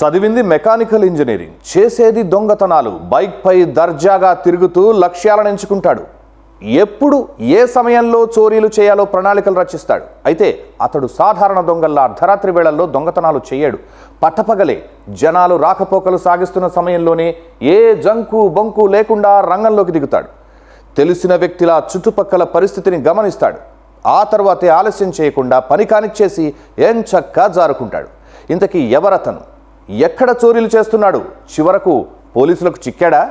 చదివింది mechanical engineering, చేసేది దొంగతనాలు. బైక్పై దర్జాగా తిరుగుతూ లక్ష్యాలను ఎంచుకుంటాడు. ఎప్పుడు ఏ సమయంలో చోరీలు చేయాలో ప్రణాళికలు రచిస్తాడు. అయితే అతడు సాధారణ దొంగల్లా అర్ధరాత్రి వేళల్లో దొంగతనాలు చేయడు. పట్టపగలే జనాలు రాకపోకలు సాగిస్తున్న సమయంలోనే ఏ జంకు బొంకు లేకుండా రంగంలోకి దిగుతాడు. తెలిసిన వ్యక్తిలా చుట్టుపక్కల పరిస్థితిని గమనిస్తాడు. ఆ తర్వాతే ఆలస్యం చేయకుండా పని కానిచ్చేసి ఎంచక్కా జారుకుంటాడు. ఇంతకీ ఎవరతను? ఎక్కడ చోరీలు చేస్తున్నాడు? చివరకు పోలీసులకు చిక్కాడా?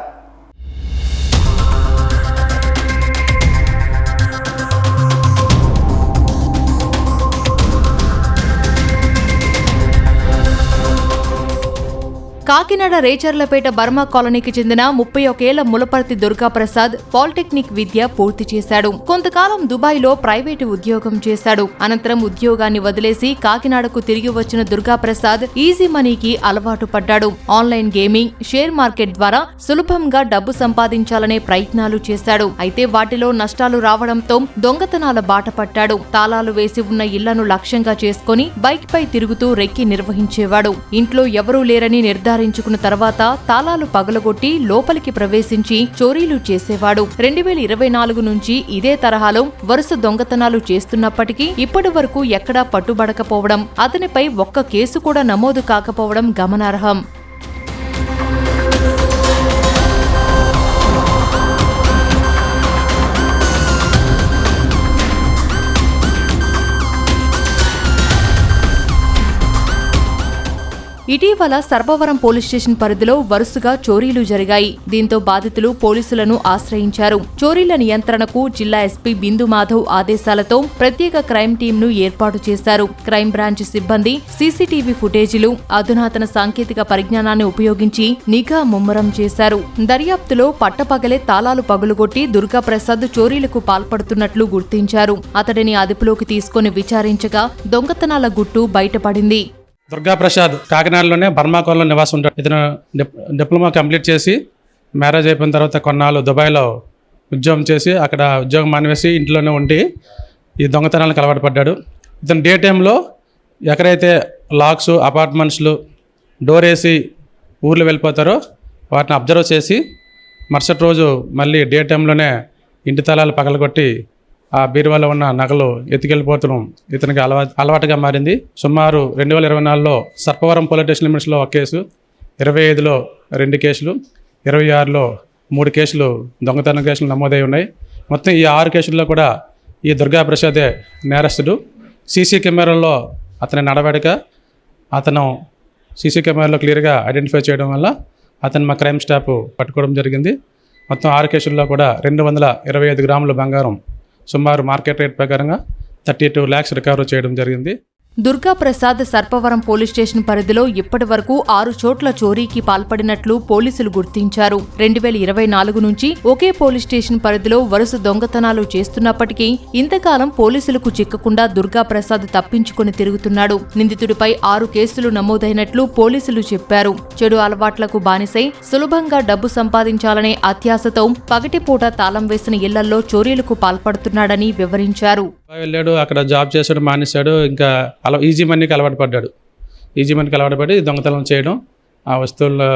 కాకినాడ రేచర్లపేట బర్మా కాలనీకి చెందిన 31 ఏళ్ల ములపర్తి దుర్గాప్రసాద్ పాలిటెక్నిక్ విద్య పూర్తి చేశాడు. కొంతకాలం దుబాయ్లో ప్రైవేటు ఉద్యోగం చేశాడు. అనంతరం ఉద్యోగాన్ని వదిలేసి కాకినాడకు తిరిగి వచ్చిన దుర్గాప్రసాద్ ఈజీ మనీకి అలవాటు పడ్డాడు. ఆన్లైన్ గేమింగ్, షేర్ మార్కెట్ ద్వారా సులభంగా డబ్బు సంపాదించాలనే ప్రయత్నాలు చేశాడు. అయితే వాటిలో నష్టాలు రావడంతో దొంగతనాల బాట పట్టాడు. తాళాలు వేసి ఉన్న ఇళ్లను లక్ష్యంగా చేసుకుని బైక్ పై తిరుగుతూ రెక్కి నిర్వహించేవాడు. ఇంట్లో ఎవరూ లేరని నిర్ధారించుకున్న తర్వాత తాళాలు పగలగొట్టి లోపలికి ప్రవేశించి చోరీలు చేసేవాడు. 2024 నుంచి ఇదే తరహాలో వరుస దొంగతనాలు చేస్తున్నప్పటికీ ఇప్పటి వరకు ఎక్కడా పట్టుబడకపోవడం, అతనిపై ఒక్క కేసు కూడా నమోదు కాకపోవడం గమనార్హం. ఇటీవల సర్పవరం పోలీస్ స్టేషన్ పరిధిలో వరుసగా చోరీలు జరిగాయి. దీంతో బాధితులు పోలీసులను ఆశ్రయించారు. చోరీల నియంత్రణకు జిల్లా ఎస్పీ బిందు మాధవ్ ఆదేశాలతో ప్రత్యేక క్రైమ్ టీంను ఏర్పాటు చేశారు. క్రైమ్ బ్రాంచ్ సిబ్బంది సీసీటీవీ ఫుటేజీలు, అధునాతన సాంకేతిక పరిజ్ఞానాన్ని ఉపయోగించి నిఘా ముమ్మరం చేశారు. దర్యాప్తులో పట్టపగలే తాళాలు పగులుగొట్టి దుర్గాప్రసాద్ చోరీలకు పాల్పడుతున్నట్లు గుర్తించారు. అతడిని అదుపులోకి తీసుకుని విచారించగా దొంగతనాల గుట్టు బయటపడింది. దుర్గాప్రసాద్ కాకినాడలోనే బర్మా కాలనీలో నివాసం ఉంటాడు. ఇతను డిప్లొమా కంప్లీట్ చేసి మ్యారేజ్ అయిపోయిన తర్వాత కొన్నాళ్ళు దుబాయ్లో ఉద్యోగం చేసి అక్కడ ఉద్యోగం మానేసి ఇంట్లోనే ఉండి ఈ దొంగతనాలకు అలవాటు పడ్డాడు. ఇతను డే టైంలో ఎక్కడైతే లాక్స్, అపార్ట్మెంట్స్లు డోర్ వేసి ఊర్లో వెళ్ళిపోతారో వాటిని అబ్జర్వ్ చేసి మరుసటి రోజు మళ్ళీ డే టైంలోనే ఇంటి తాళాలు పగలగొట్టి ఆ బీరువాలో ఉన్న నగలు ఎత్తుకెళ్ళిపోవడం ఇతనికి అలవాటుగా మారింది. సుమారు 2024లో సర్పవరం పోలీస్ స్టేషన్ లిమిట్స్లో 1 కేసు, 25లో 2 కేసులు, 26లో 3 కేసులు దొంగతనం కేసులు నమోదై ఉన్నాయి. మొత్తం ఈ 6 కేసుల్లో కూడా ఈ దుర్గాప్రసాదే నేరస్తుడు. సీసీ కెమెరాల్లో అతని నడవడిక, అతను సీసీ కెమెరాలో క్లియర్గా ఐడెంటిఫై చేయడం వల్ల అతను మా క్రైమ్ స్టాఫ్ పట్టుకోవడం జరిగింది. మొత్తం 6 కేసుల్లో కూడా 225 గ్రాముల బంగారం సుమారు మార్కెట్ రేట్ ప్రకారంగా 32 lakhs రికవర్ చేయడం జరిగింది. దుర్గాప్రసాద్ సర్పవరం పోలీస్ స్టేషన్ పరిధిలో ఇప్పటి వరకు 6 చోట్ల చోరీకి పాల్పడినట్లు పోలీసులు గుర్తించారు. 2024 నుంచి ఒకే పోలీస్ స్టేషన్ పరిధిలో వరుస దొంగతనాలు చేస్తున్నప్పటికీ ఇంతకాలం పోలీసులకు చిక్కకుండా దుర్గాప్రసాద్ తప్పించుకుని తిరుగుతున్నాడు. నిందితుడిపై 6 కేసులు నమోదైనట్లు పోలీసులు చెప్పారు. చెడు అలవాట్లకు బానిసై సులభంగా డబ్బు సంపాదించాలనే అత్యాశతో పగటిపూట తాళం వేసిన ఇళ్లల్లో చోరీలకు పాల్పడుతున్నాడని వివరించారు. వెళ్ళాడు, అక్కడ జాబ్ చేసాడు, మానేశాడు. ఇంకా ఈజీ మనీకి అలవాటు పడ్డాడు. ఈజీ మనీకి అలవాటు పడి దొంగతనం చేయడం, ఆ వస్తువులు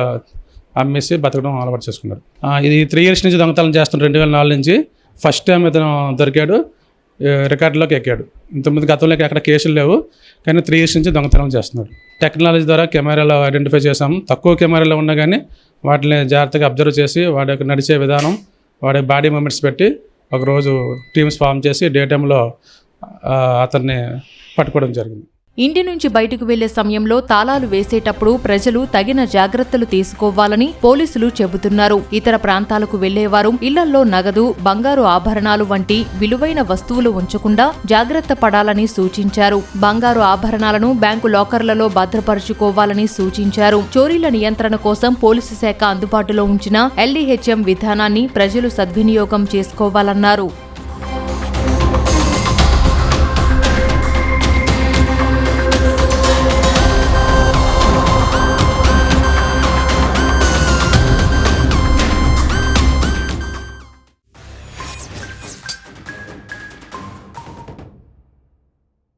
అమ్మేసి బతకడం అలవాటు చేసుకున్నాడు. ఇది 3 years నుంచి దొంగతనం చేస్తున్నాడు. 2004 నుంచి ఫస్ట్ టైం ఇతను దొరికాడు, రికార్డులోకి ఎక్కాడు. ఇంతకుముందు గతంలోకి ఎక్కడ కేసులు లేవు, కానీ 3 years నుంచి దొంగతనం చేస్తున్నాడు. టెక్నాలజీ ద్వారా కెమెరాలో ఐడెంటిఫై చేసాము. తక్కువ కెమెరాలో ఉన్నా కానీ వాటిని జాగ్రత్తగా అబ్జర్వ్ చేసి వాడి యొక్క నడిచే విధానం, వాడి బాడీ మూమెంట్స్ పెట్టి ఒకరోజు టీమ్స్ ఫామ్ చేసి డే టైంలో అతన్ని పట్టుకోవడం జరిగింది. ఇంటి నుంచి బయటకు వెళ్లే సమయంలో తాళాలు వేసేటప్పుడు ప్రజలు తగిన జాగ్రత్తలు తీసుకోవాలని పోలీసులు చెబుతున్నారు. ఇతర ప్రాంతాలకు వెళ్లేవారు ఇళ్లల్లో నగదు, బంగారు ఆభరణాలు వంటి విలువైన వస్తువులు ఉంచకుండా జాగ్రత్త పడాలని సూచించారు. బంగారు ఆభరణాలను బ్యాంకు లాకర్లలో భద్రపరుచుకోవాలని సూచించారు. చోరీల నియంత్రణ కోసం పోలీసు శాఖ అందుబాటులో ఉంచిన LDHM విధానాన్ని ప్రజలు సద్వినియోగం చేసుకోవాలన్నారు.